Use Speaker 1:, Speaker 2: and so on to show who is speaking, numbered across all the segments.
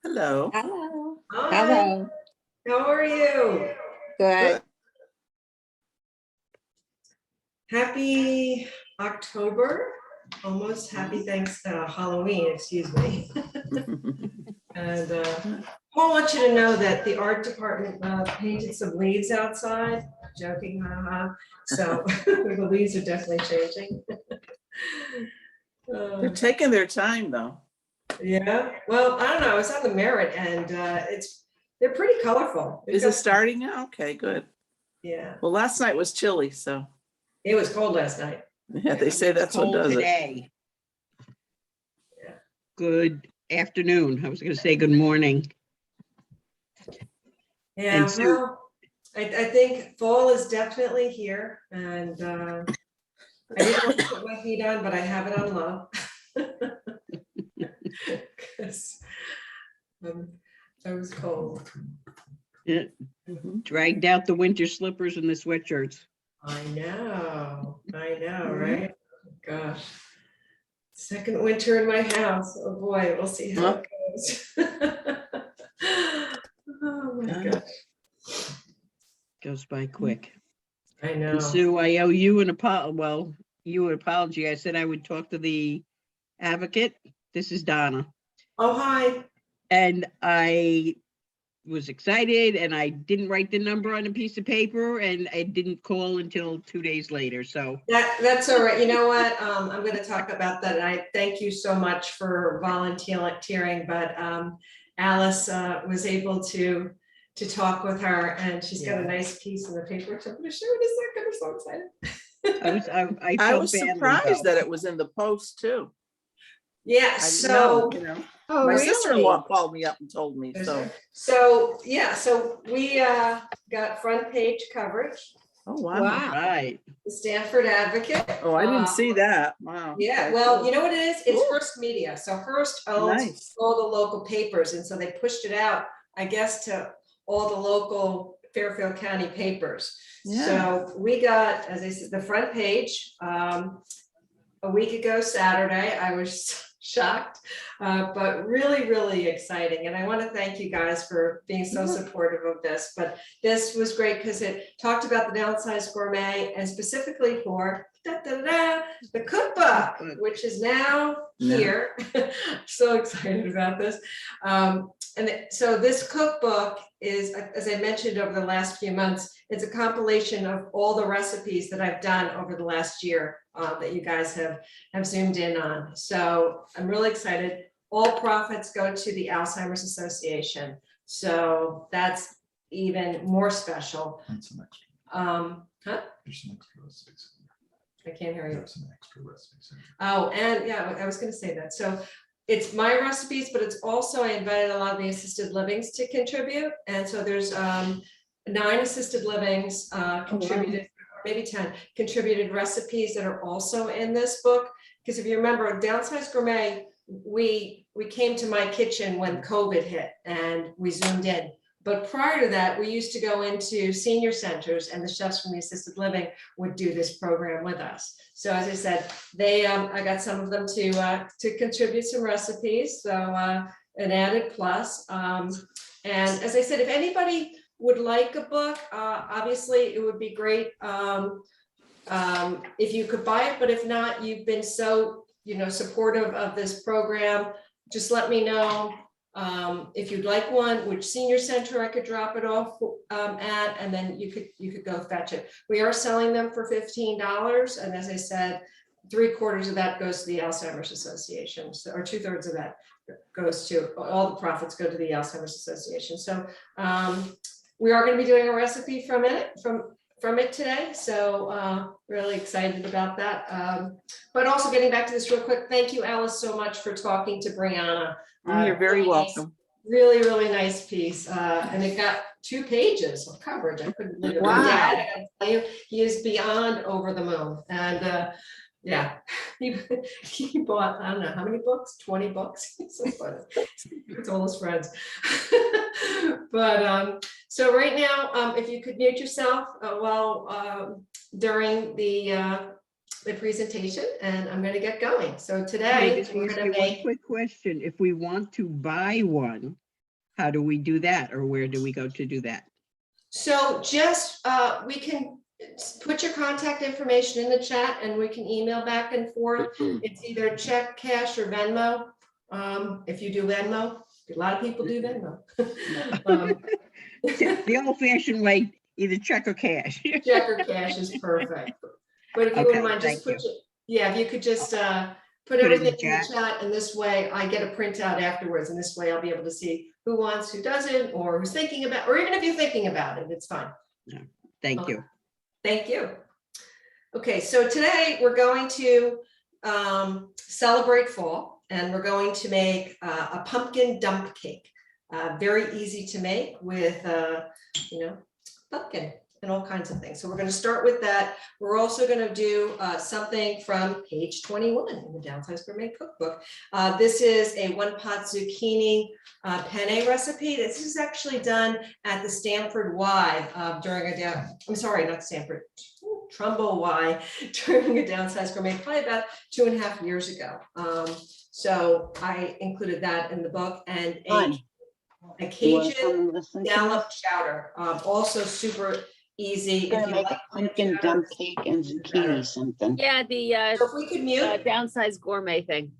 Speaker 1: Hello.
Speaker 2: Hello.
Speaker 3: Hi,
Speaker 2: Hello.
Speaker 3: how are you?
Speaker 2: Good.
Speaker 1: Good.
Speaker 3: Happy October, almost happy Halloween, excuse me. And Paul wants you to know that the art department painted some leaves outside, joking, haha. So the leaves are definitely changing.
Speaker 1: They're taking their time though.
Speaker 3: Yeah, well, I don't know, it's on the Merritt and they're pretty colorful.
Speaker 1: Is it starting now? Okay, good.
Speaker 3: Yeah,
Speaker 1: Well, last night was chilly, so
Speaker 3: it was cold last night.
Speaker 1: yeah, they say that's what
Speaker 4: Cold
Speaker 1: does it.
Speaker 4: today.
Speaker 3: Yeah.
Speaker 4: Good afternoon. I was going to say good morning.
Speaker 3: Yeah,
Speaker 4: And Sue-
Speaker 3: well, I think fall is definitely here, and I didn't want to put my feet on, but I have it on low. 'Cause, I was cold.
Speaker 4: Yeah,
Speaker 1: Mhm.
Speaker 4: dragged out the winter slippers and the sweatshirts.
Speaker 3: I know,
Speaker 1: Mhm.
Speaker 3: right? Gosh. Second winter in my house. Oh boy, we'll see how it goes. Oh my gosh.
Speaker 4: Goes by quick.
Speaker 3: I
Speaker 4: And
Speaker 3: know.
Speaker 4: Sue, I owe you an apology. Well, you an apology. I said I would talk to the advocate. This is Donna.
Speaker 3: Oh, hi.
Speaker 4: And I was excited and I didn't write the number on a piece of paper and I didn't call until 2 days later. So
Speaker 3: That's all right. You know what? I'm going to talk about that. And I thank you so much for volunteering, but Alice was able to talk with her, and she's got a nice piece in the paper. So I'm going to show it a second. I'm so excited.
Speaker 4: I
Speaker 1: I
Speaker 4: felt
Speaker 1: was
Speaker 4: badly,
Speaker 1: surprised
Speaker 4: though.
Speaker 1: that it was in the post too.
Speaker 3: Yeah.
Speaker 1: I didn't
Speaker 3: So.
Speaker 1: know.
Speaker 3: Oh,
Speaker 1: My
Speaker 3: really?
Speaker 1: sister-in-law called me up and told me.
Speaker 3: So yeah. So we got front page coverage.
Speaker 1: Oh wow.
Speaker 2: Wow.
Speaker 4: Right.
Speaker 3: The Stanford Advocate.
Speaker 1: Oh, I didn't see that. Wow.
Speaker 3: Yeah,
Speaker 1: Okay,
Speaker 3: well,
Speaker 1: cool.
Speaker 3: you know what it is? It's
Speaker 1: Cool.
Speaker 3: Hearst Media. So Hearst owns
Speaker 1: Nice.
Speaker 3: all the local papers, and so they pushed it out, I guess, to all the local Fairfield County papers.
Speaker 1: Yeah.
Speaker 3: So we got, as I said, the front page a week ago Saturday. I was shocked, but really, really exciting. And I want to thank you guys for being so supportive of this. But this was great because it talked about the Downsized Gourmet and specifically for the cookbook, which is now here. So excited about this. So this cookbook is, as I mentioned over the last few months, it's a compilation of all the recipes that I've done over the last year that you guys have zoomed in on. So I'm really excited. All profits go to the Alzheimer's Association. So that's even more special.
Speaker 5: And some extra.
Speaker 3: Huh?
Speaker 5: There's some extra recipes.
Speaker 3: I can't hear you.
Speaker 5: There's some extra recipes.
Speaker 3: Oh, and yeah, I was going to say that. So it's my recipes, but it's also, I invited a lot of the assisted livings to contribute. And so there's 9 assisted livings contributed, maybe 10 contributed recipes that are also in this book. Because if you remember, Downsized Gourmet, we came to my kitchen when COVID hit and we zoomed in. But prior to that, we used to go into senior centers and the chefs from the assisted living would do this program with us. So as I said, they I got some of them to contribute some recipes. So an added plus. And as I said, if anybody would like a book, obviously it would be great if you could buy it. But if not, you've been so supportive of this program. Just let me know. If you'd like one, which senior center I could drop it off at, and then you could go fetch it. We are selling them for $15, and as I said, 3/4 of that goes to the Alzheimer's Association, so, or 2/3 of that goes to, all the profits go to the Alzheimer's Association. So we are going to be doing a recipe from it today, so really excited about that. But also getting back to this real quick, thank you, Alice, so much for talking to Brianna.
Speaker 1: You're very welcome.
Speaker 3: Really, really nice piece. And it got 2 pages of coverage. I couldn't believe it.
Speaker 2: Wow.
Speaker 3: My dad, I gotta tell you, he is beyond over the moon. And yeah, he bought, I don't know how many books, 20 books. So funny. It's all his friends. But so right now, if you could mute yourself during the presentation, and I'm going to get going. So
Speaker 4: Can I
Speaker 3: today
Speaker 4: just
Speaker 3: we're
Speaker 4: ask
Speaker 3: going
Speaker 4: you
Speaker 3: to
Speaker 4: one
Speaker 3: make.
Speaker 4: quick question? If we want to buy one, how do we do that, or where do we go to do that?
Speaker 3: So just, we can put your contact information in the chat and we can email back and forth. It's either check, cash, or Venmo. If you do Venmo, a lot of people do Venmo.
Speaker 4: The old-fashioned way, either check or cash.
Speaker 3: Check or cash is perfect. But if you
Speaker 4: Okay,
Speaker 3: wouldn't mind, just
Speaker 4: thank
Speaker 3: put, yeah, if you could just put
Speaker 4: Put it in
Speaker 3: everything
Speaker 4: the
Speaker 3: in the
Speaker 4: chat.
Speaker 3: chat, and this way I get a printout afterwards, and this way I'll be able to see who wants, who doesn't, or who's thinking about, or even if you're thinking about it, it's fine.
Speaker 4: Thank you.
Speaker 3: Thank you. Okay, so today we're going to celebrate fall, and we're going to make a pumpkin dump cake. Very easy to make with, pumpkin and all kinds of things. So we're going to start with that. We're also going to do something from page 21 in the Downsized Gourmet cookbook. This is a one-pot zucchini penne recipe. This is actually done at the Stamford Y during a I'm sorry, not Stamford, Trumbull Y during a Downsized Gourmet, probably about 2.5 years ago. So I included that in the book, and a Cajun scallop chowder, also super easy.
Speaker 2: Gonna
Speaker 3: If you
Speaker 2: make
Speaker 3: like
Speaker 2: a pumpkin dump cake and zucchini something.
Speaker 6: Yeah, the
Speaker 3: So if we could mute.
Speaker 6: Downsized Gourmet thing.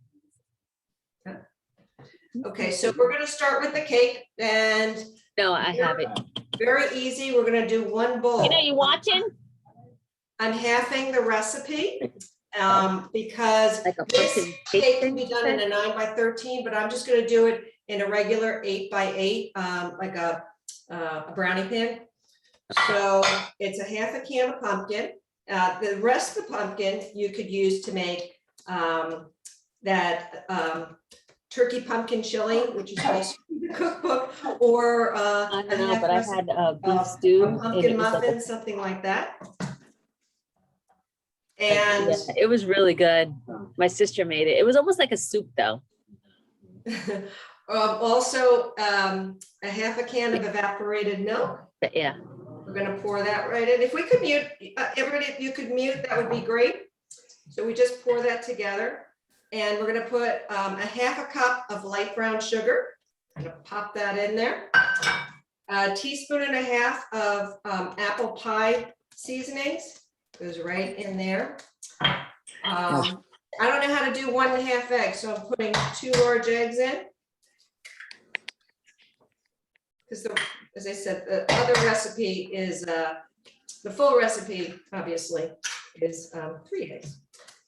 Speaker 3: Okay, so we're gonna start with the cake, and
Speaker 6: No, I have it.
Speaker 3: very easy. We're gonna do one bowl.
Speaker 6: You know, you watching?
Speaker 3: I'm halving the recipe because
Speaker 6: Like a
Speaker 3: this
Speaker 6: pumpkin
Speaker 3: cake can
Speaker 6: thing,
Speaker 3: be
Speaker 6: you
Speaker 3: done in
Speaker 6: said?
Speaker 3: a 9x13, but I'm just gonna do it in a regular 8x8, like a brownie pan. So it's a half a can of pumpkin. The rest of the pumpkin you could use to make that turkey pumpkin chili, which is also in the cookbook, or
Speaker 6: I
Speaker 3: a
Speaker 6: don't know,
Speaker 3: half
Speaker 6: but I
Speaker 3: recipe
Speaker 6: had a beef
Speaker 3: of
Speaker 6: stew.
Speaker 3: a
Speaker 6: and
Speaker 3: pumpkin
Speaker 6: it was like
Speaker 3: muffin, something like that. And
Speaker 6: yeah, it was really good. My sister made it. It was almost like a soup though.
Speaker 3: also a half a can of evaporated milk.
Speaker 6: But yeah,
Speaker 3: We're gonna pour that right in. If we could mute, everybody, if you could mute, that would be great. So we just pour that together. And we're gonna put a half a cup of light brown sugar. I'm gonna pop that in there. A teaspoon and a half of apple pie seasonings goes right in there. I don't know how to do 1.5 eggs, so I'm putting 2 large eggs in. Because as I said, the other recipe is the full recipe, obviously, is 3 eggs.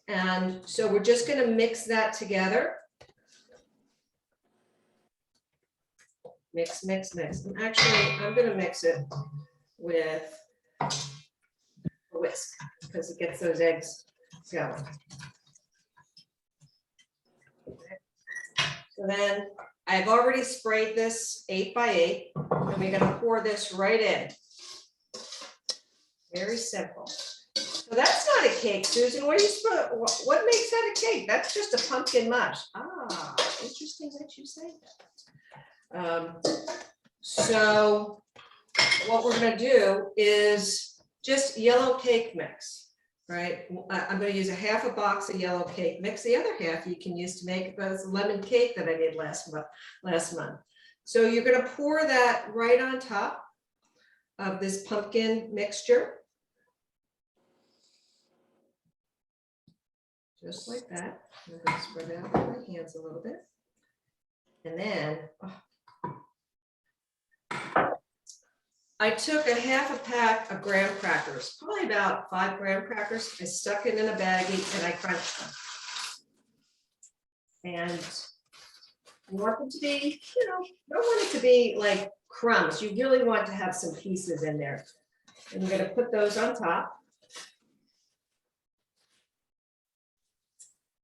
Speaker 3: And so we're just going to mix that together. Mix, mix, mix. And actually, I'm going to mix it with a whisk because it gets those eggs going. So then I've already sprayed this 8x8, and we're going to pour this right in. Very simple. So that's not a cake, Susan. What makes that a cake? That's just a pumpkin mush. Ah, interesting that you say that. So what we're going to do is just yellow cake mix, right? I'm going to use a half a box of yellow cake mix. The other half you can use to make the lemon cake that I did last month. So you're going to pour that right on top of this pumpkin mixture. Just like that. I'm going to spread it out with my hands a little bit. And then I took a half a pack of graham crackers, probably about 5 graham crackers. I stuck it in a baggie and I crunched them. And you want them to be, you don't want it to be like crumbs. You really want to have some pieces in there. And you're going to put those on top.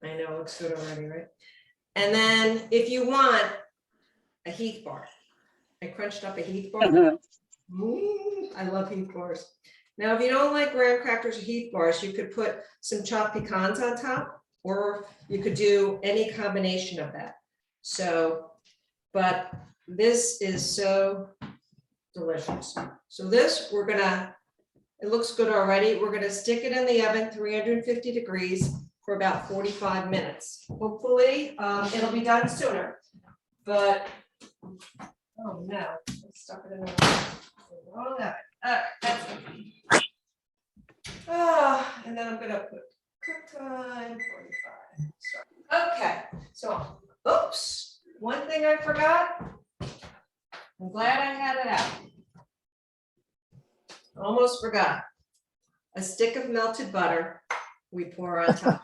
Speaker 3: I know it looks good already, right? And then if you want a Heath bar, I crunched up a Heath bar. I love Heath bars. Now, if you don't like graham crackers or Heath bars, you could put some chopped pecans on top, or you could do any combination of that. So, but this is so delicious. So this, it looks good already. We're gonna stick it in the oven, 350 degrees for about 45 minutes. Hopefully, it'll be done sooner, but oh no, I stuck it in the wrong oven. All right, that's it. Oh, and then I'm gonna put cook time 45. Start. Okay, so, oops, one thing I forgot. I'm glad I had it out. Almost forgot. A stick of melted butter we pour on top.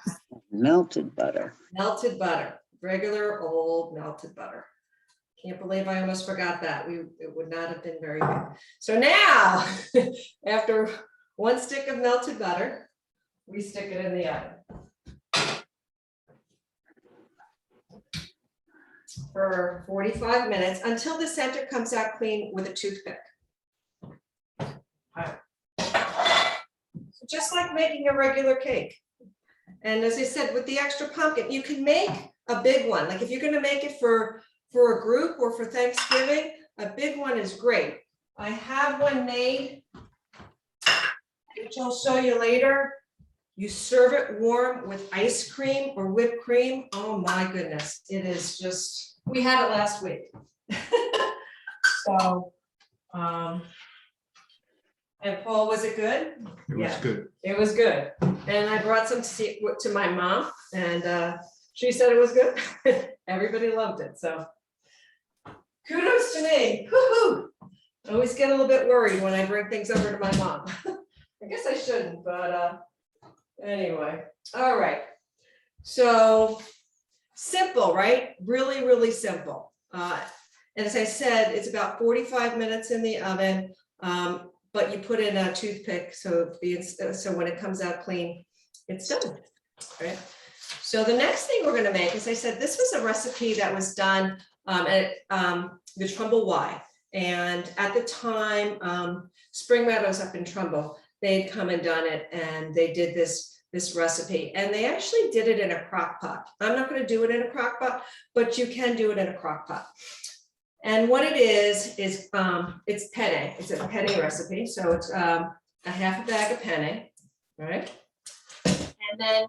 Speaker 2: Melted butter.
Speaker 3: Melted butter, regular old melted butter. Can't believe I almost forgot that. It would not have been very good. So now, after one stick of melted butter, we stick it in the oven for 45 minutes until the center comes out clean with a toothpick. So just like making a regular cake. And as I said, with the extra pumpkin, you can make a big one. Like if you're going to make it for a group or for Thanksgiving, a big one is great. I have one made, which I'll show you later. You serve it warm with ice cream or whipped cream. Oh my goodness. It is just, we had it last week. So, and Paul, was it good?
Speaker 5: It was
Speaker 3: Yeah.
Speaker 5: good.
Speaker 3: It was good. And I brought some to my mom and she said it was good. Everybody loved it. So kudos to me. Woo-hoo. I always get a little bit worried when I bring things over to my mom. I guess I shouldn't, but anyway. All right. So simple, right? Really, really simple. And as I said, it's about 45 minutes in the oven. But you put in a toothpick, so when it comes out clean, it's done, right? So the next thing we're gonna make, as I said, this was a recipe that was done at the Trumbull Y. And at the time, Spring Meadows up in Trumbull, they'd come and done it, and they did this recipe. And they actually did it in a crock pot. I'm not gonna do it in a crock pot, but you can do it in a crock pot. And what it is it's penne. It's a penne recipe. So it's a half a bag of penne, right? And then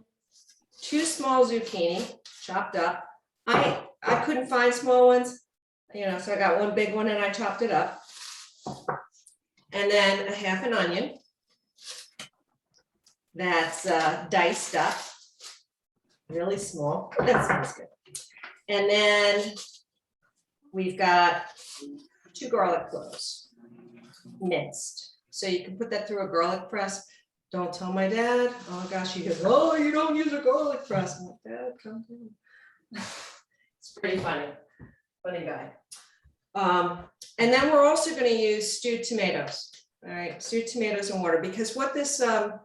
Speaker 3: 2 small zucchini chopped up. I couldn't find small ones, so I got one big one and I chopped it up. And then a half an onion that's diced up, really small. That sounds good. And then we've got 2 garlic cloves, minced. So you can put that through a garlic press. Don't tell my dad. Oh gosh, he goes, oh, you don't use a garlic press. I'm like, Dad, come down. It's pretty funny guy. And then we're also going to use stewed tomatoes. All right, stewed tomatoes and water, because what this, the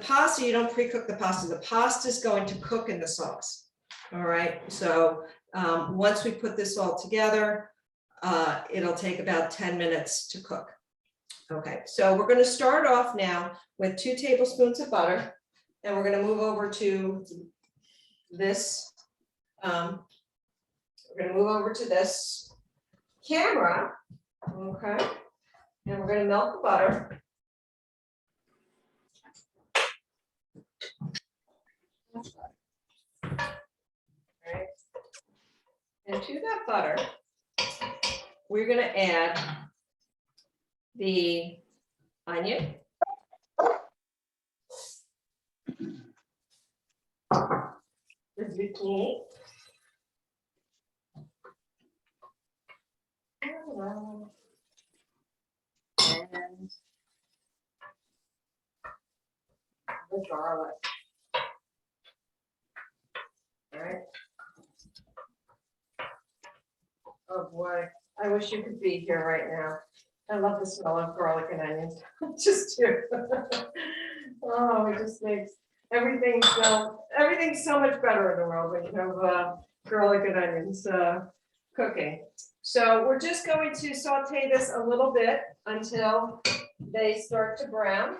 Speaker 3: pasta, you don't pre-cook the pasta. The pasta is going to cook in the sauce. All right, so once we put this all together, it'll take about 10 minutes to cook. Okay, so we're going to start off now with 2 tablespoons of butter, and we're going to move over to this. We're going to move over to this camera, okay, and we're going to melt the butter. Right. And to that butter, we're going to add the onion, the zucchini, and the garlic. All right. Oh boy, I wish you could be here right now. I love the smell of garlic and onions. Just do. Oh, it just makes everything so much better in the world when you have garlic and onions cooking. So we're just going to saute this a little bit until they start to brown.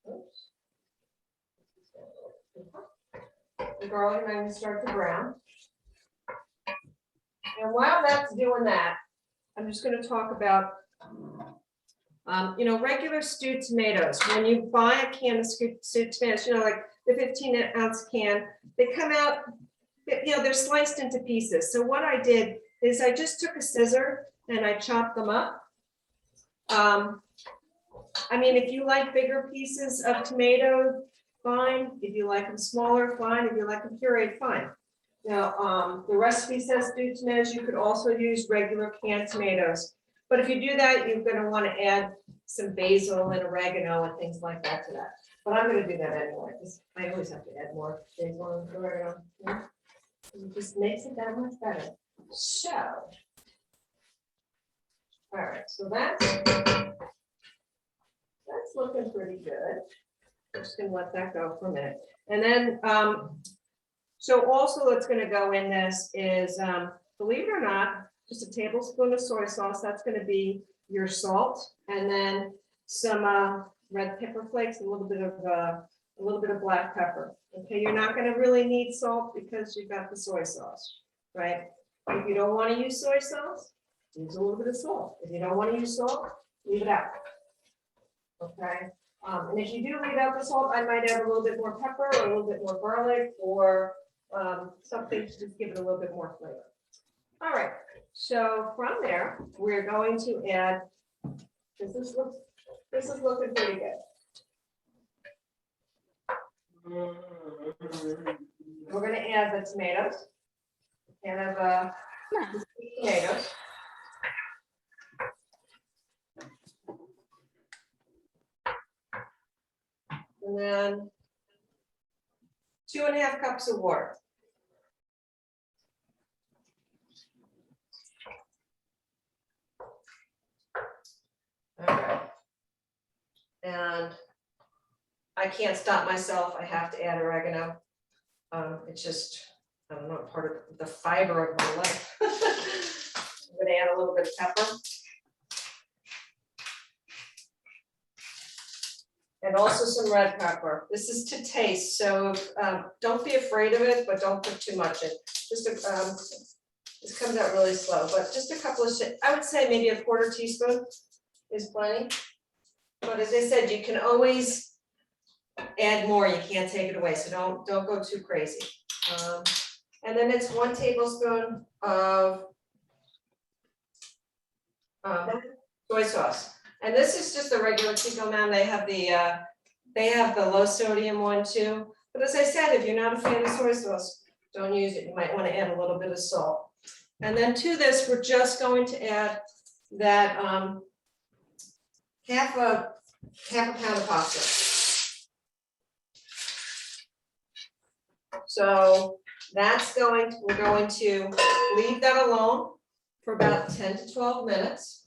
Speaker 3: Oops. The garlic and onions start to brown. And while that's doing that, I'm just going to talk about, regular stewed tomatoes. When you buy a can of stewed tomatoes, like the 15-ounce can, they come out, they're sliced into pieces. So what I did is I just took a scissor and I chopped them up. I mean, if you like bigger pieces of tomato, fine. If you like them smaller, fine. If you like them pureed, fine. Now, the recipe says stewed tomatoes. You could also use regular canned tomatoes. But if you do that, you're gonna want to add some basil and oregano and things like that to that. But I'm gonna do that anyway, because I always have to add more basil and oregano. Yeah. It just makes it that much better. So. All right, so that's looking pretty good. Just gonna let that go for a minute. And then, so also what's gonna go in this is, believe it or not, just a tablespoon of soy sauce. That's gonna be your salt, and then some red pepper flakes, a little bit of black pepper. Okay, you're not gonna really need salt because you've got the soy sauce, right? If you don't want to use soy sauce, use a little bit of salt. If you don't want to use salt, leave it out. Okay, and if you do leave out the salt, I might add a little bit more pepper or a little bit more garlic or something to just give it a little bit more flavor. All right, so from there, we're going to add, this is looking pretty good. We're gonna add the tomatoes. And tomatoes. And then 2.5 cups of water. Okay. And I can't stop myself. I have to add oregano. It's just, I don't know, part of the fiber of my life. I'm gonna add a little bit of pepper. And also some red pepper. This is to taste, so don't be afraid of it, but don't put too much in. Just this comes out really slow, but just a couple of, I would say maybe a 1/4 teaspoon is plenty. But as I said, you can always add more. You can't take it away, so don't go too crazy. And then it's 1 tablespoon of soy sauce. And this is just the regular Chico Man. They have the low sodium one too. But as I said, if you're not a fan of soy sauce, don't use it. You might want to add a little bit of salt. And then to this, we're just going to add that half a pound of pasta. So we're going to leave that alone for about 10 to 12 minutes.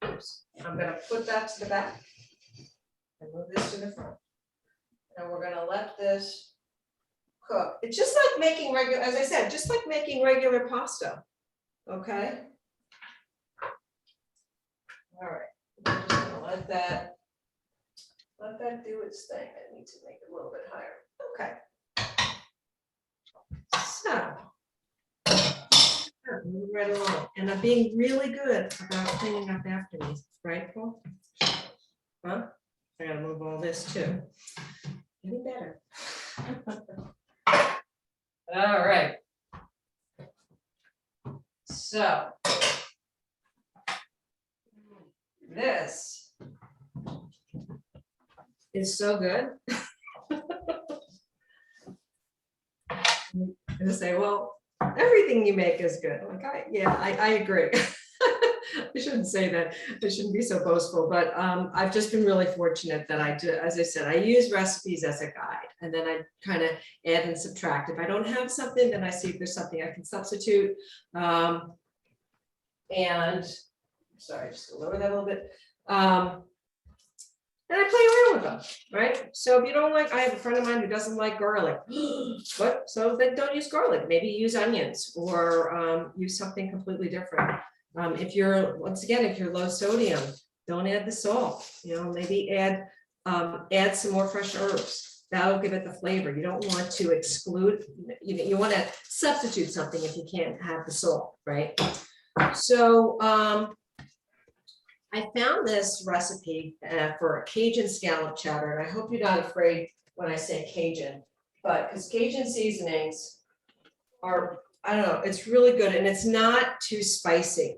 Speaker 3: Oops. I'm going to put that to the back and move this to the front. And we're going to let this cook. It's just like making regular, as I said, just like making regular pasta. Okay. All right. I'm just going to let that do its thing. I need to make it a little bit higher. Okay. So. Moving right along, and I'm being really good about cleaning up after me, right, Paul? Huh? I gotta move all this too. Getting better. All right. So this is so good. I'm gonna say, well, everything you make is good. Like, I agree. I shouldn't say that. I shouldn't be so boastful, but I've just been really fortunate that I do, as I said, I use recipes as a guide, and then I kind of add and subtract. If I don't have something, then I see if there's something I can substitute. And sorry, just to lower that a little bit. And I play around with them, right? So if you don't like, I have a friend of mine who doesn't like garlic. What? So then don't use garlic. Maybe use onions or use something completely different. If you're, once again, if you're low sodium, don't add the salt. You know, maybe add some more fresh herbs. That'll give it the flavor. You don't want to exclude. You want to substitute something if you can't have the salt, right? So I found this recipe for a Cajun scallop chowder, and I hope you're not afraid when I say Cajun, but because Cajun seasonings are I don't know, it's really good and it's not too spicy.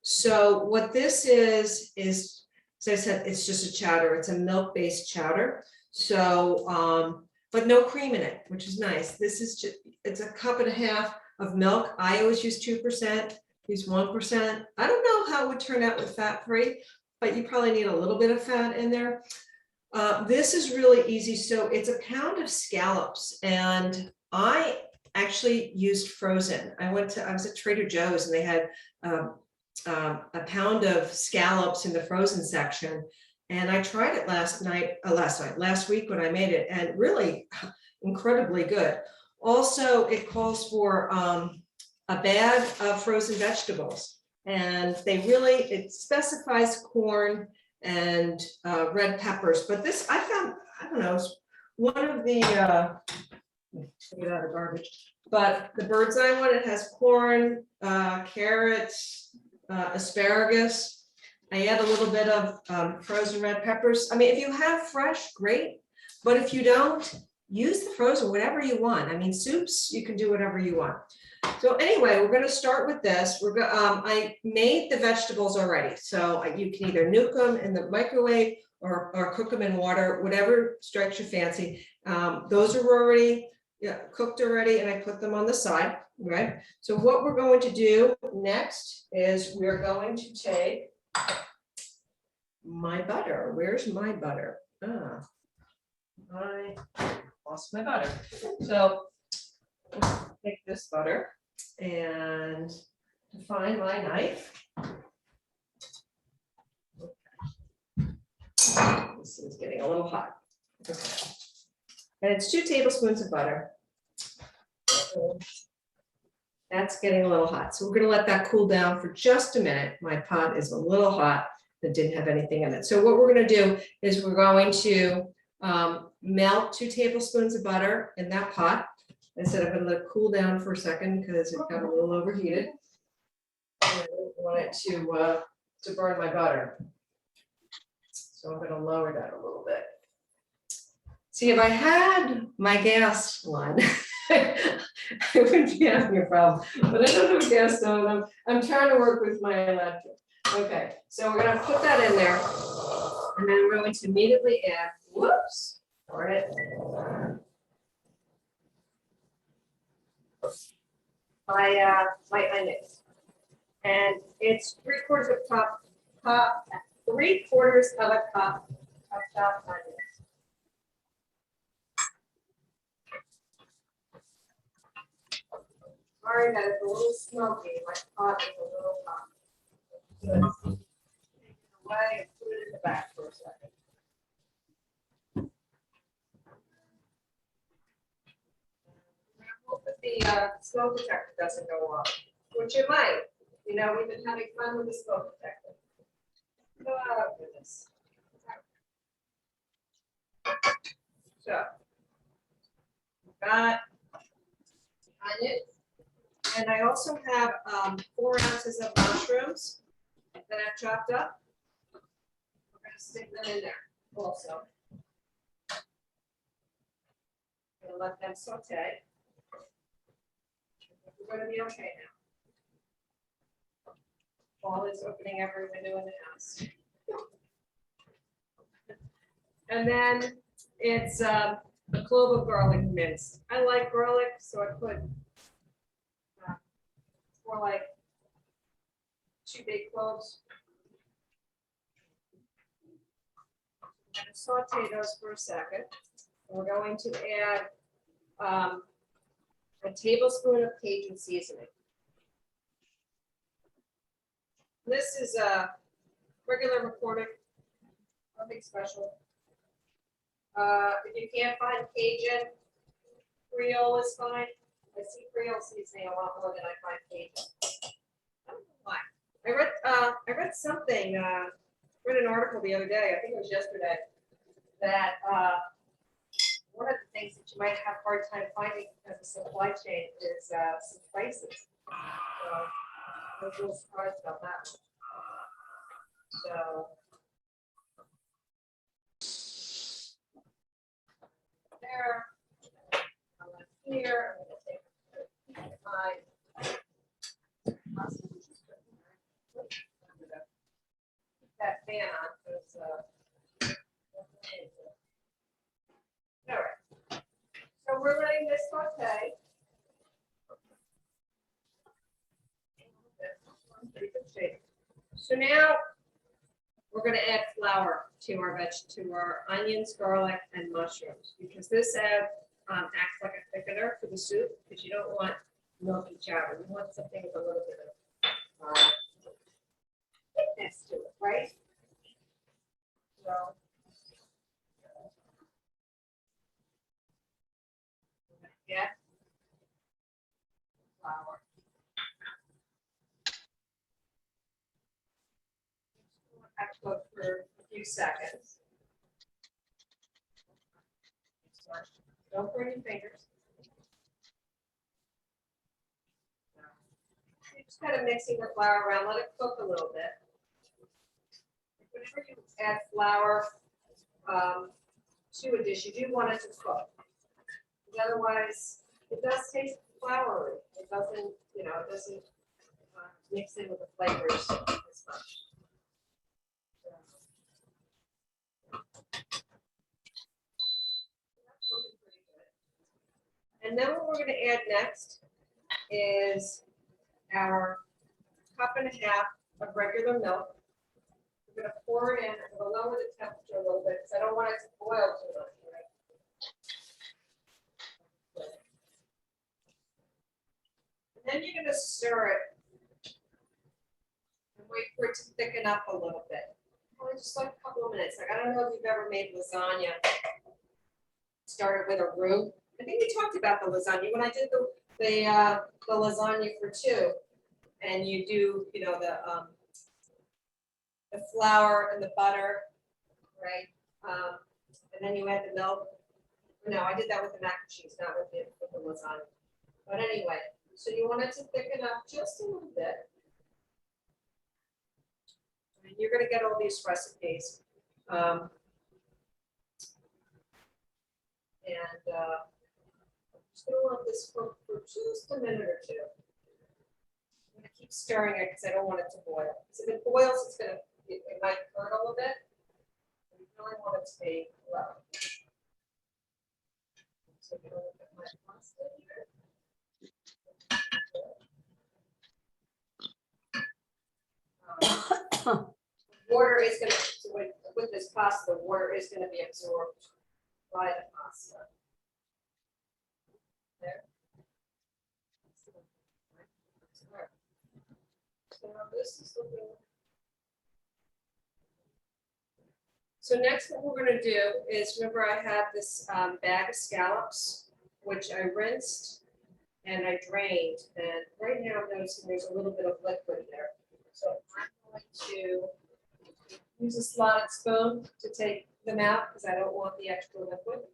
Speaker 3: So what this is, as I said, it's just a chowder. It's a milk-based chowder. So, but no cream in it, which is nice. This is just, it's a cup and a half of milk. I always use 2%, use 1%. I don't know how it would turn out with fat-free, but you probably need a little bit of fat in there. This is really easy. So it's a pound of scallops, and I actually used frozen. I was at Trader Joe's and they had a pound of scallops in the frozen section. And I tried it last week when I made it, and really incredibly good. Also, it calls for a bag of frozen vegetables, and it specifies corn and red peppers. But this, I found, I don't know, one of the, take it out of garbage, but the bird's eye one, it has corn, carrots, asparagus. I add a little bit of frozen red peppers. I mean, if you have fresh, great. But if you don't, use the frozen, whatever you want. I mean, soups, you can do whatever you want. So anyway, we're going to start with this. I made the vegetables already. So you can either nuke them in the microwave or cook them in water, whatever strikes your fancy. Those are already cooked already, and I put them on the side, right? So what we're going to do next is we're going to take my butter. Where's my butter? I lost my butter. So take this butter and to find my knife. This is getting a little hot. Okay. And it's 2 tablespoons of butter. That's getting a little hot. So we're going to let that cool down for just a minute. My pot is a little hot. That didn't have anything in it. So what we're going to do is we're going to melt 2 tablespoons of butter in that pot. I said I'm going to let it cool down for a second because it got a little overheated. And I don't want it to burn my butter. So I'm going to lower that a little bit. See, if I had my gas one, I wouldn't be having a problem. But I don't have a gas stove. I'm trying to work with my electric. Okay, so we're going to put that in there, and then we're going to immediately add, whoops, darn it. My onions, and it's 3/4 of a cup of chopped onions. Sorry that it's a little smoky. My pot is a little hot. Take it away and put it in the back for a second. Hope that the smoke detector doesn't go off, which it might. You know, we've been having fun with the smoke detector. Oh, goodness. So, got onions. And I also have 4 ounces of mushrooms that I've chopped up. We're going to stick them in there also. I'm going to let them saute. We're going to be okay now. Fall is opening every window in the house. And then it's a clove of garlic minced. I like garlic, so I put more like 2 big cloves. I'm going to saute those for a second. We're going to add a tablespoon of Cajun seasoning. This is a regular McCormick, nothing special. If you can't find Cajun, Creole is fine. I see Creole seasoning a lot more than I find Cajun. I don't know why. I read something, read an article the other day, I think it was yesterday, that one of the things that you might have a hard time finding because of supply chain is some spices. So I was a little surprised about that. So there, I'm here, I'm going to take my That fan on, 'cause, all right. So we're letting this saute. So now we're gonna add flour to our onions, garlic, and mushrooms, because this acts like a thickener for the soup, because you don't want milky chowder. You want something with a little bit of thickness to it, right? So. Yeah. Flour. I cook for a few seconds. Don't burn your fingers. You're just kind of mixing the flour around, let it cook a little bit. Whenever you add flour to a dish, you do want it to cook. Because otherwise, it does taste floury. It doesn't, it doesn't mix in with the flavors as much. And then what we're going to add next is our 1.5 cups of regular milk. We're going to pour it in. I'm going to lower the temperature a little bit because I don't want it to boil too much. Right? And then you're going to stir it and wait for it to thicken up a little bit. Only just like a couple of minutes. Like, I don't know if you've ever made lasagna. Started with a roux. I think we talked about the lasagna when I did the lasagna for two, and you do the flour and the butter, right? And then you add the milk. No, I did that with the mac and cheese, not with the lasagna. But anyway, so you want it to thicken up just a little bit. And you're going to get all these recipes. Just gonna let this cook for just a minute or two. I'm gonna keep stirring it because I don't want it to boil. Because if it boils, it might burn a little bit. We really want it to be low. So I'm gonna look at my pasta here. Water is gonna, with this pasta, the water is gonna be absorbed by the pasta. There. So this is looking. So next what we're going to do is, remember I have this bag of scallops, which I rinsed and I drained. And right now I'm noticing there's a little bit of liquid there. So I'm going to use a slotted spoon to take them out because I don't want the extra liquid.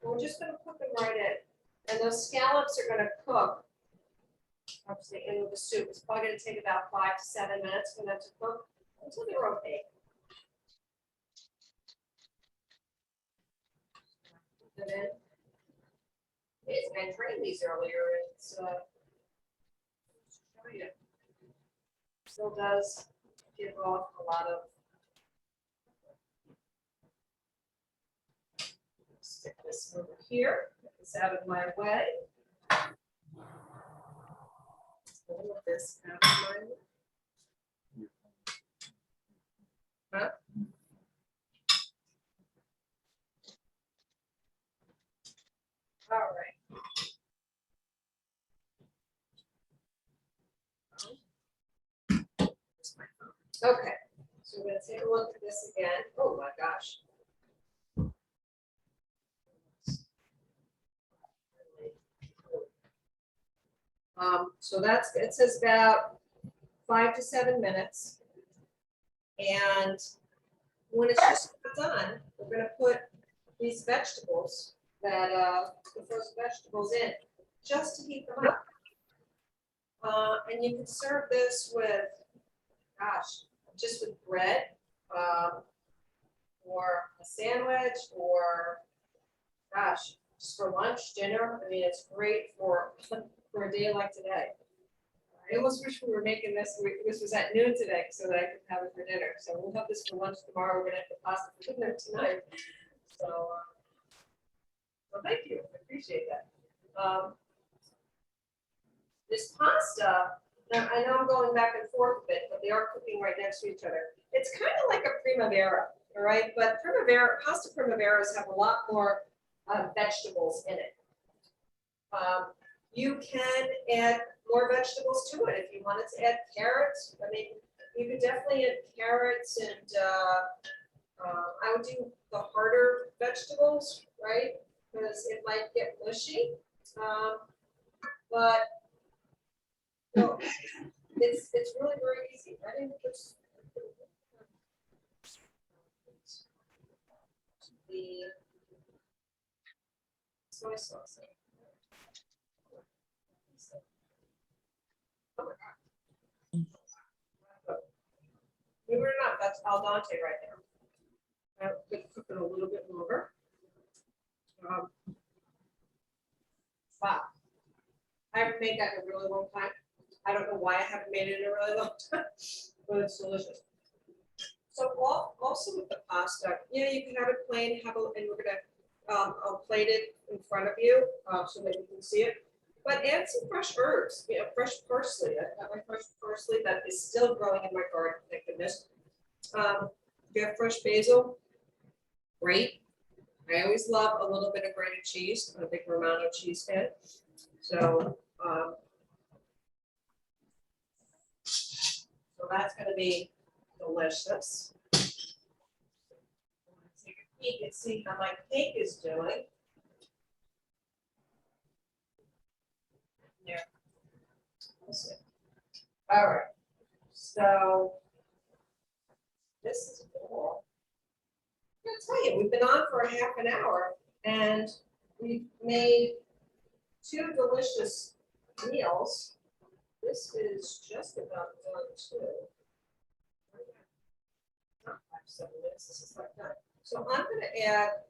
Speaker 3: And we're just going to put them right in. And those scallops are going to cook, obviously, in with the soup. It's probably going to take about 5 to 7 minutes for them to cook until they're okay. Put them in. I drained these earlier. It's show you. Still does give off a lot of. Stick this over here. Get this out of my way. All of this out of my way. Huh? All right. Okay, so we're going to take a look at this again. Oh my gosh. So it says about 5 to 7 minutes. And when it's just done, we're going to put these vegetables the first vegetables in just to heat them up. And you can serve this with, just with bread, or a sandwich, or just for lunch, dinner. I mean, it's great for a day like today. I almost wish we were making this, this was at noon today, so that I could have it for dinner. So we'll have this for lunch tomorrow. We're gonna have the pasta for dinner tonight. So, well, thank you. I appreciate that. This pasta, now I know I'm going back and forth a bit, but they are cooking right next to each other. It's kind of like a primavera, all right? But pasta primaveras have a lot more vegetables in it. You can add more vegetables to it if you wanted to add carrots. I mean, you could definitely add carrots and I would do the harder vegetables, right? Because it might get mushy. But no, it's really very easy. I think it's the soy sauce. Believe it or not, that's al dente right there. I could cook it a little bit longer. Wow. I haven't made that in a really long time. I don't know why I haven't made it in a really long time, but it's delicious. So also with the pasta, you know, you can have it plain, and we're gonna I'll plate it in front of you so that you can see it. But add some fresh herbs, you know, fresh parsley. I have my fresh parsley that is still growing in my garden, thank goodness. If you have fresh basil, great. I always love a little bit of grated cheese. I'm a big Romano cheese fan. So, so that's going to be delicious. Take a peek and see how my cake is doing. Yeah. All right. So this is cool. I'm gonna tell you, we've been on for a half an hour and we've made 2 delicious meals. This is just about done too. Not 5-7 minutes. This is like done. So I'm going to add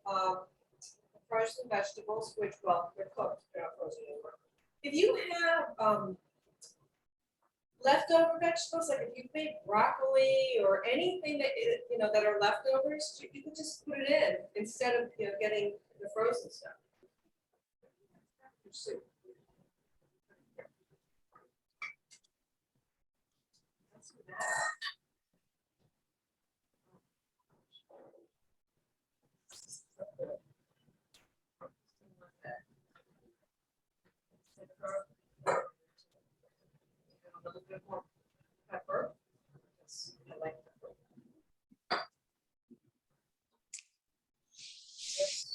Speaker 3: frozen vegetables, which, well, they're cooked. They're not frozen anymore. If you have leftover vegetables, like if you've made broccoli or anything that you know that are leftovers, you can just put it in instead of getting the frozen stuff. Soup. A little bit more pepper. Yes, I like pepper. Yes.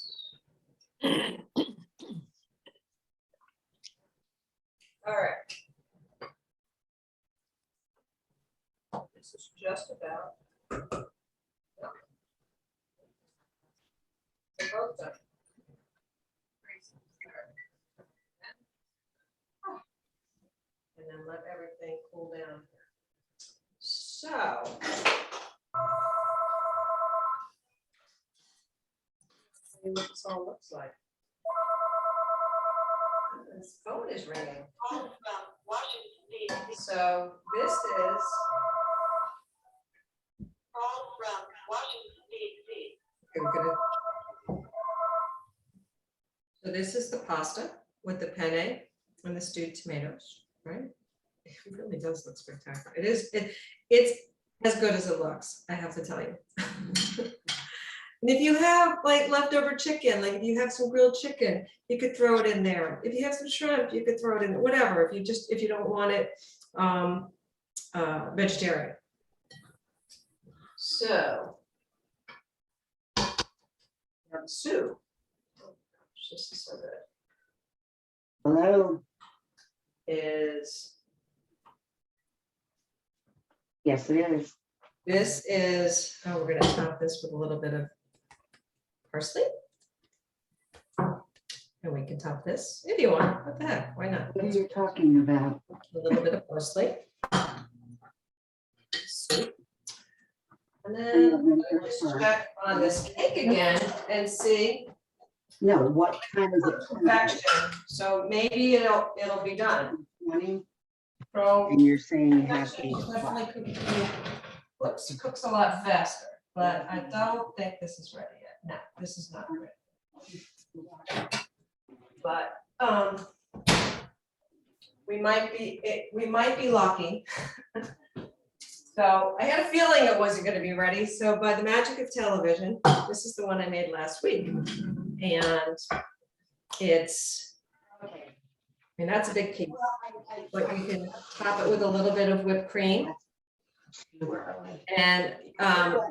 Speaker 3: All right. This is just about. They're both done. And then let everything cool down. So. See what this all looks like. This phone is ringing. So this is.
Speaker 7: Call from Washington, D.C.
Speaker 3: Okay, we're gonna. So this is the pasta with the penne and the stewed tomatoes, right? It really does look spectacular. It is. It's as good as it looks, I have to tell you. And if you have like leftover chicken, like if you have some grilled chicken, you could throw it in there. If you have some shrimp, you could throw it in there. Whatever. If you don't want it vegetarian. So now the soup. Oh gosh, this is so good.
Speaker 2: Hello.
Speaker 3: Is
Speaker 2: Yes, it is.
Speaker 3: this is, oh, we're gonna top this with a little bit of parsley. And we can top this if you want. What the heck? Why not?
Speaker 2: What are you talking about?
Speaker 3: A little bit of parsley. Soup. And then just check on this cake again and see
Speaker 2: No, what time is it?
Speaker 3: perfection. So maybe it'll be done.
Speaker 2: 20? And you're saying you have
Speaker 3: Actually,
Speaker 2: 8 o'clock.
Speaker 3: definitely cooks a lot faster, but I don't think this is ready yet. No, this is not ready. But, we might be lucky. So I had a feeling it wasn't gonna be ready. So by the magic of television, this is the one I made last week. And that's a big piece. But you can top it with a little bit of whipped cream. And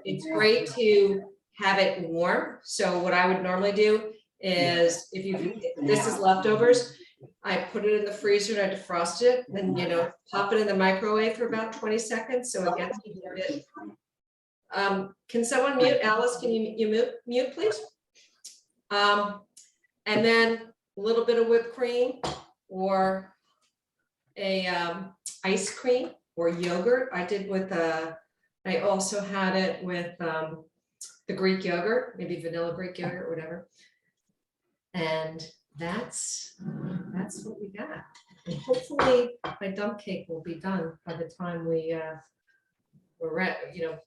Speaker 3: it's great to have it warm. So what I would normally do is if this is leftovers, I put it in the freezer and I defrost it, then, pop it in the microwave for about 20 seconds, so it gets heated. Can someone mute? Alice, can you mute, please? And then a little bit of whipped cream or a ice cream or yogurt. I also had it with the Greek yogurt, maybe vanilla Greek yogurt or whatever. And that's what we got. And hopefully my dump cake will be done by the time we're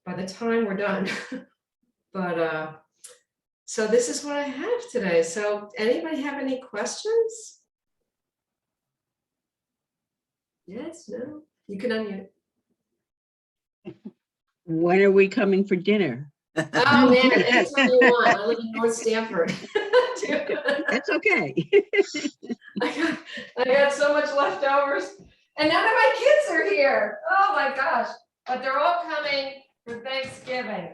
Speaker 3: by the time we're done. But so this is what I have today. So anybody have any questions? Yes, no, you can unmute.
Speaker 4: When are we coming for dinner?
Speaker 3: Oh man, anytime you want. I live in North Stamford.
Speaker 4: That's okay.
Speaker 3: I got so much leftovers, and none of my kids are here. Oh my gosh! But they're all coming for Thanksgiving.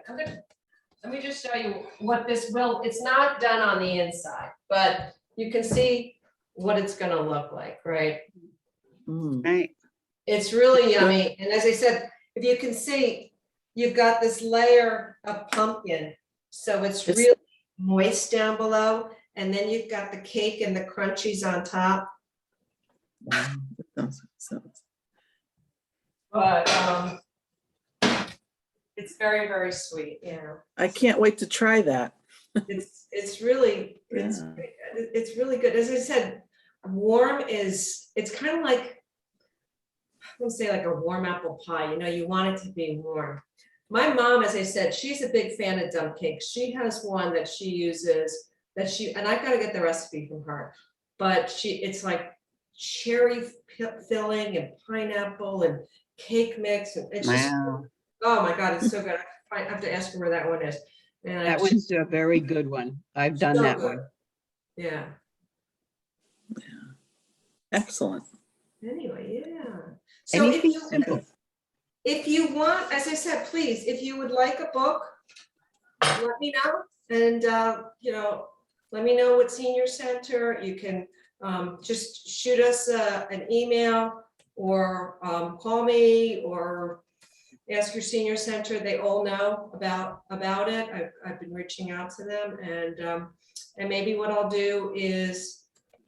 Speaker 3: Let me just show you what this will. It's not done on the inside, but you can see what it's going to look like, right?
Speaker 2: Right.
Speaker 3: It's really yummy, and as I said, if you can see, you've got this layer of pumpkin, so it's really moist down below. And then you've got the cake and the crunchies on top. But it's very, very sweet,
Speaker 1: I can't wait to try that.
Speaker 3: It's really good. As I said, warm it's kind of like, I would say like a warm apple pie, you want it to be warm. My mom, as I said, she's a big fan of dump cakes. She has one that she uses and I've got to get the recipe from her, but it's like cherry filling and pineapple and cake mix. And it's just, oh my God, it's so good. I have to ask her where that one is. And
Speaker 4: That one's a very good one. I've done that one.
Speaker 3: Yeah.
Speaker 1: Excellent.
Speaker 3: Anyway, yeah. So
Speaker 4: Anything simple.
Speaker 3: if you want, as I said, please, if you would like a book, let me know. And, let me know what senior center. You can just shoot us an email or call me or ask your senior center. They all know about it. I've been reaching out to them, and maybe what I'll do is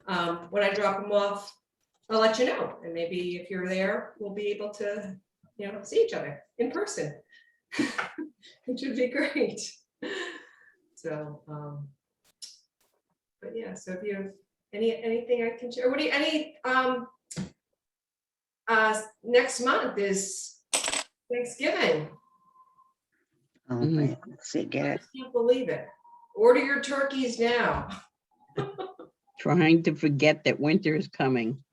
Speaker 3: when I drop them off, I'll let you know. And maybe if you're there, we'll be able to, see each other in person, which would be great. So, but yeah, so if you have anything I can share, what do you, next month is Thanksgiving.
Speaker 2: Oh, wait, let's see, get
Speaker 3: I
Speaker 2: it.
Speaker 3: can't believe it. Order your turkeys now.
Speaker 4: Trying to forget that winter is coming.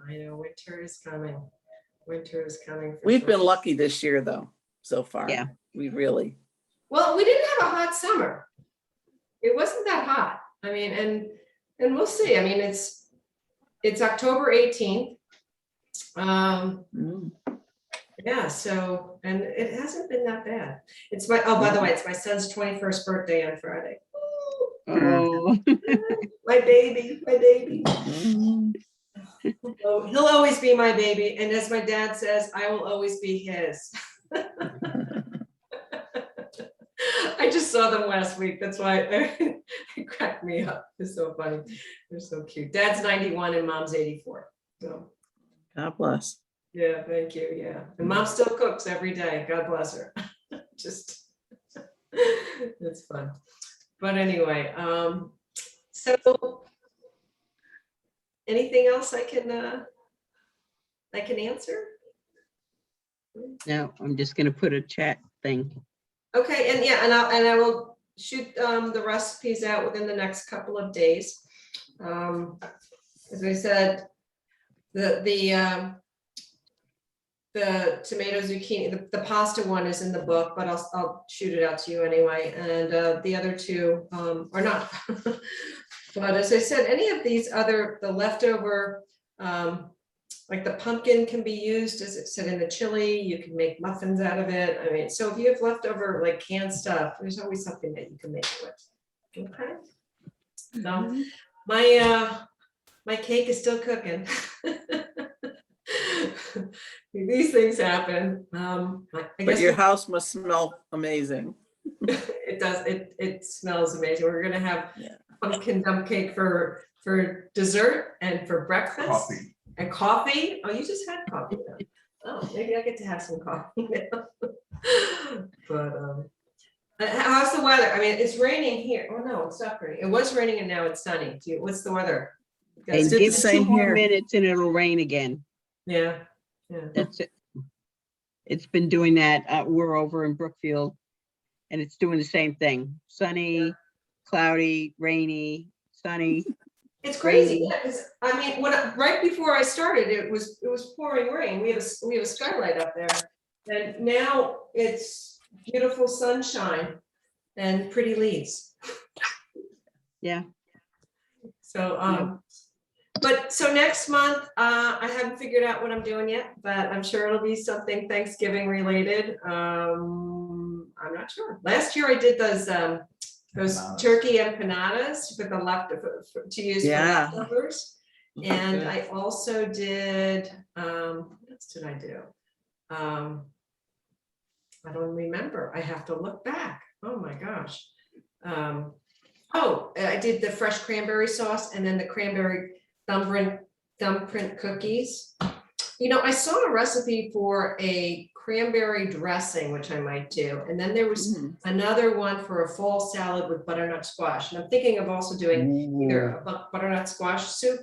Speaker 3: I know, winter is coming. Winter is coming. For
Speaker 1: We've
Speaker 3: sure.
Speaker 1: been lucky this year, though, so far.
Speaker 4: Yeah.
Speaker 1: We really.
Speaker 3: Well, we didn't have a hot summer. It wasn't that hot. I mean, and we'll see. I mean, it's October 18th. Yeah, so, and it hasn't been that bad. By the way, it's my son's 21st birthday on Friday.
Speaker 4: Oh,
Speaker 3: My baby. So he'll always be my baby. And as my dad says, I will always be his. I just saw them last week. That's why it cracked me up. It's so funny. They're so cute. Dad's 91 and mom's 84. So
Speaker 1: God bless.
Speaker 3: yeah, thank you. Yeah. And mom still cooks every day. God bless her. Just it's fun. But anyway, so anything else I can I can answer?
Speaker 4: No, I'm just gonna put a chat thing.
Speaker 3: Okay, and yeah, and I will shoot the recipes out within the next couple of days. As I said, the tomato zucchini, the pasta one is in the book, but I'll shoot it out to you anyway. And the other two are not. But as I said, any of these other, the leftover, like the pumpkin can be used, as it said, in the chili. You can make muffins out of it. I mean, so if you have leftover like canned stuff, there's always something that you can make it with. Okay. So my cake is still cooking. These things happen. I
Speaker 1: But
Speaker 3: guess
Speaker 1: your house must smell amazing.
Speaker 3: it does. It smells amazing. We're gonna have
Speaker 1: Yeah.
Speaker 3: pumpkin dump cake for dessert and for breakfast.
Speaker 5: Coffee.
Speaker 3: And coffee. Oh, you just had coffee now. Oh, maybe I get to have some coffee now. But how's the weather? I mean, it's raining here. Oh no, it's not raining. It was raining and now it's sunny. What's the weather? You guys-
Speaker 4: And
Speaker 1: did the
Speaker 4: give it
Speaker 1: same
Speaker 4: 2 more
Speaker 1: here.
Speaker 4: minutes and it'll rain again.
Speaker 3: Yeah.
Speaker 4: That's it. It's been doing that. We're over in Brookfield and it's doing the same thing. Sunny, cloudy, rainy, sunny.
Speaker 3: It's crazy,
Speaker 4: Rainy.
Speaker 3: yeah, 'cause, I mean, right before I started, it was pouring rain. We have a skylight up there. And now it's beautiful sunshine and pretty leaves.
Speaker 4: Yeah.
Speaker 3: So, but so next month, I haven't figured out what I'm doing yet, but I'm sure it'll be something Thanksgiving related. I'm not sure. Last year I did those
Speaker 5: Empanadas.
Speaker 3: turkey empanadas for the to use for
Speaker 1: Yeah.
Speaker 3: leftovers. And
Speaker 1: Good.
Speaker 3: I also did, what else did I do? I don't remember. I have to look back. Oh my gosh. I did the fresh cranberry sauce and then the cranberry thumbprint cookies. You know, I saw a recipe for a cranberry dressing, which I might do. And then there was another one for a fall salad with butternut squash. And I'm thinking of also doing either a butternut squash soup.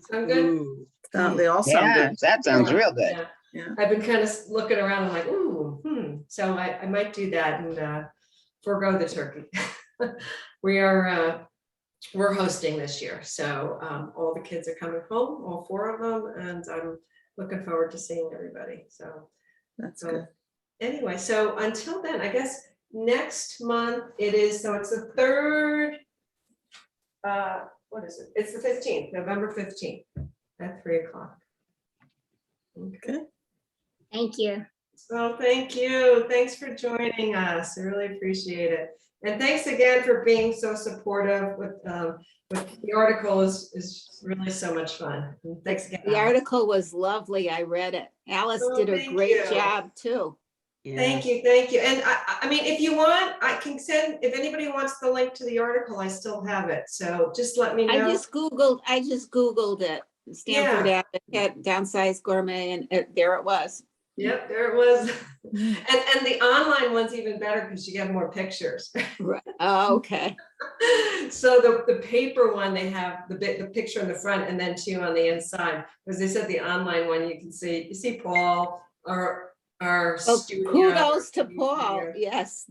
Speaker 3: Sound good?
Speaker 4: Ooh.
Speaker 1: They all sound
Speaker 2: Yeah,
Speaker 1: good.
Speaker 2: that sounds real good.
Speaker 3: Yeah.
Speaker 1: Yeah.
Speaker 3: I've been kind of looking around and like, ooh, So I might do that and forego the turkey. We're hosting this year, so all the kids are coming home, all 4 of them, and I'm looking forward to seeing everybody. So
Speaker 1: That's good.
Speaker 3: anyway, so until then, I guess next month it's the 3rd. What is it? It's the 15th, November 15th at 3:00. Okay.
Speaker 8: Thank you.
Speaker 3: Well, thank you. Thanks for joining us. I really appreciate it. And thanks again for being so supportive with the article is really so much fun. And thanks again.
Speaker 8: The
Speaker 3: Alice.
Speaker 8: article was lovely. I read it. Alice
Speaker 3: Oh,
Speaker 8: did a
Speaker 3: thank
Speaker 8: great
Speaker 3: you.
Speaker 8: job too.
Speaker 3: Thank
Speaker 4: Yeah.
Speaker 3: you, thank you. And I mean, if you want, I can send, if anybody wants the link to the article, I still have it. So just let me
Speaker 8: I
Speaker 3: know.
Speaker 8: just Googled it. Stanford had Downsized Gourmet and there it was.
Speaker 3: Yep, there it was. And the online one's even better because you get more pictures.
Speaker 8: Right. Oh, okay.
Speaker 3: So the paper one, they have the picture in the front and then 2 on the inside. Because they said the online one, you see Paul, our
Speaker 8: Well,
Speaker 3: studio.
Speaker 8: kudos to Paul. Yes.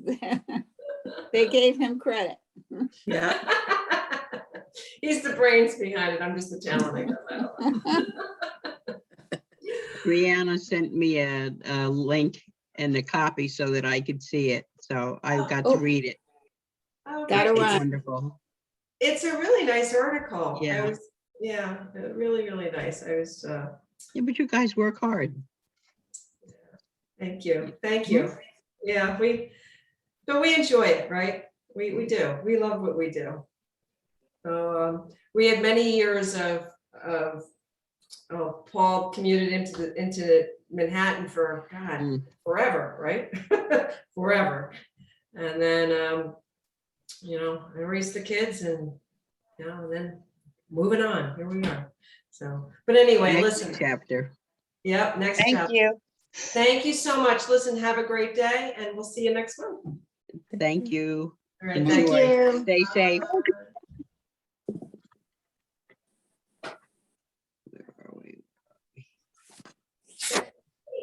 Speaker 8: They gave him credit.
Speaker 1: Yeah.
Speaker 3: He's the brains behind it. I'm just the talent. I got that.
Speaker 4: Brianna sent me a link and the copy so that I could see it. So I got to read it.
Speaker 3: Oh,
Speaker 8: Gotta
Speaker 3: great.
Speaker 8: run.
Speaker 4: Wonderful.
Speaker 3: It's a really nice article.
Speaker 4: Yeah.
Speaker 3: Really, really nice.
Speaker 4: Yeah, but you guys work hard.
Speaker 3: Thank you. Thank you. Yeah, we enjoy it, right? We do. We love what we do. So we had many years of Paul commuted into Manhattan for forever, right? Forever. And then I raised the kids and and then moving on. Here we are. So, but anyway,
Speaker 4: Next
Speaker 3: listen.
Speaker 4: chapter.
Speaker 3: Yep, next
Speaker 2: Thank
Speaker 3: chapter.
Speaker 2: you.
Speaker 3: Thank you so much. Listen, have a great day and we'll see you next month.
Speaker 4: Thank you.
Speaker 3: All right, thank
Speaker 4: Enjoy.
Speaker 3: you.
Speaker 8: Thank you.
Speaker 4: Stay safe.